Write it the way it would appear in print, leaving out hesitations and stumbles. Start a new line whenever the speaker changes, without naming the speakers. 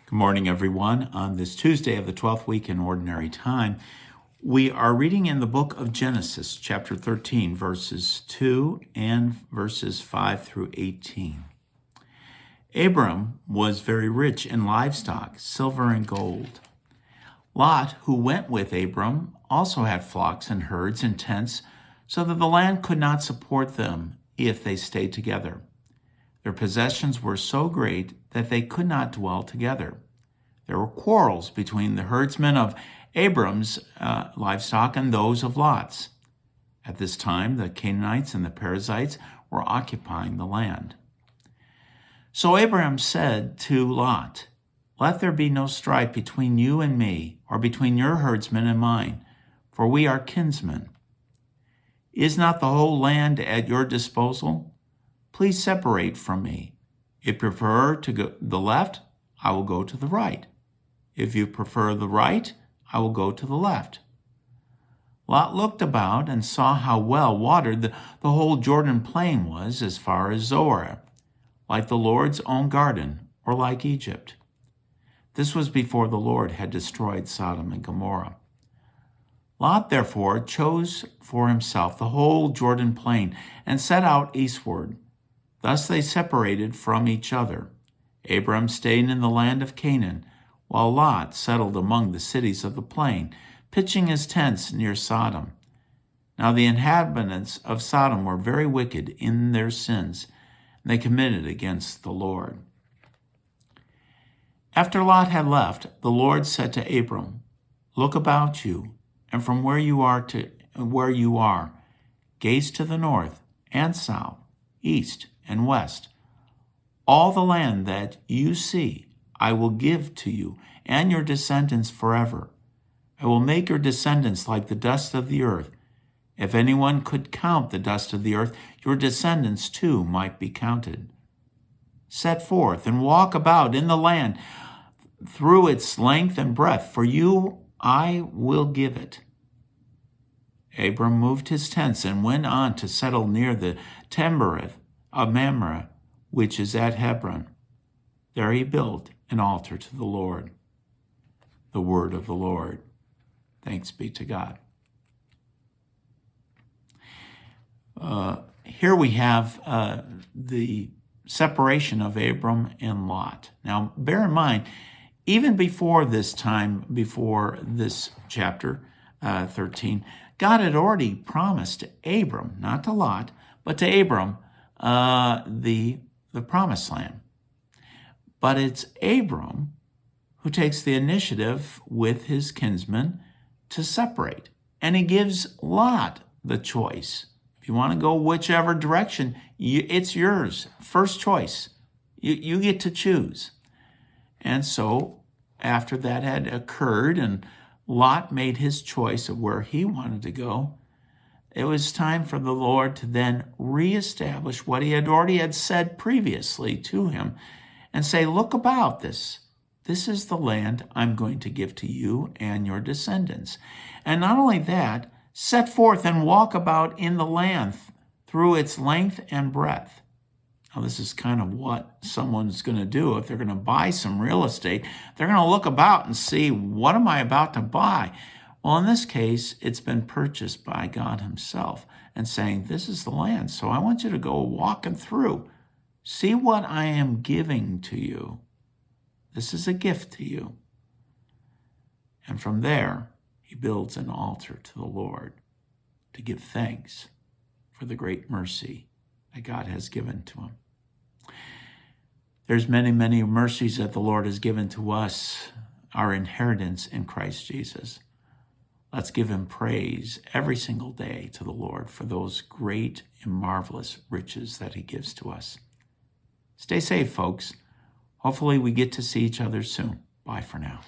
Good morning, everyone. On this Tuesday of the 12th week in Ordinary Time, we are reading in the book of Genesis, chapter 13, verses 2 and verses 5 through 18. Abram was very rich in livestock, silver and gold. Lot, who went with Abram, also had flocks and herds and tents, so that the land could not support them if they stayed together. Their possessions were so great that they could not dwell together. There were quarrels between the herdsmen of Abram's livestock and those of Lot's. At this time, the Canaanites and the Perizzites were occupying the land. So Abram said to Lot, "Let there be no strife between you and me, or between your herdsmen and mine, for we are kinsmen. Is not the whole land at your disposal? Please separate from me. If you prefer to go the left, I will go to the right. If you prefer the right, I will go to the left." Lot looked about and saw how well watered the whole Jordan plain was as far as Zoar, like the Lord's own garden, or like Egypt. This was before the Lord had destroyed Sodom and Gomorrah. Lot therefore chose for himself the whole Jordan plain and set out eastward. Thus they separated from each other. Abram stayed in the land of Canaan, while Lot settled among the cities of the plain, pitching his tents near Sodom. Now the inhabitants of Sodom were very wicked in their sins, and they committed against the Lord. After Lot had left, the Lord said to Abram, "Look about you, and from where you are, gaze to the north and south, east and west. All the land that you see I will give to you and your descendants forever. I will make your descendants like the dust of the earth. If anyone could count the dust of the earth, your descendants too might be counted. Set forth and walk about in the land through its length and breadth, for you I will give it." Abram moved his tents and went on to settle near the Tebereth of Mamre, which is at Hebron. There he built an altar to the Lord. The word of the Lord. Thanks be to God. Here we have the separation of Abram and Lot. Now, bear in mind, even before this time, before this chapter 13, God had already promised to Abram, not to Lot, but to Abram, the promised land. But it's Abram who takes the initiative with his kinsmen to separate. And he gives Lot the choice. If you want to go whichever direction, it's yours. First choice. You get to choose. And so after that had occurred and Lot made his choice of where he wanted to go, it was time for the Lord to then reestablish what he had already said previously to him and say, "Look about this. This is the land I'm going to give to you and your descendants." And not only that, set forth and walk about in the land through its length and breadth. Now, this is kind of what someone's going to do if they're going to buy some real estate. They're going to look about and see, what am I about to buy? Well, in this case, it's been purchased by God himself and saying, this is the land. So I want you to go walking through. See what I am giving to you. This is a gift to you. And from there, he builds an altar to the Lord to give thanks for the great mercy that God has given to him. There's many, many mercies that the Lord has given to us, our inheritance in Christ Jesus. Let's give him praise every single day to the Lord for those great and marvelous riches that he gives to us. Stay safe, folks. Hopefully we get to see each other soon. Bye for now.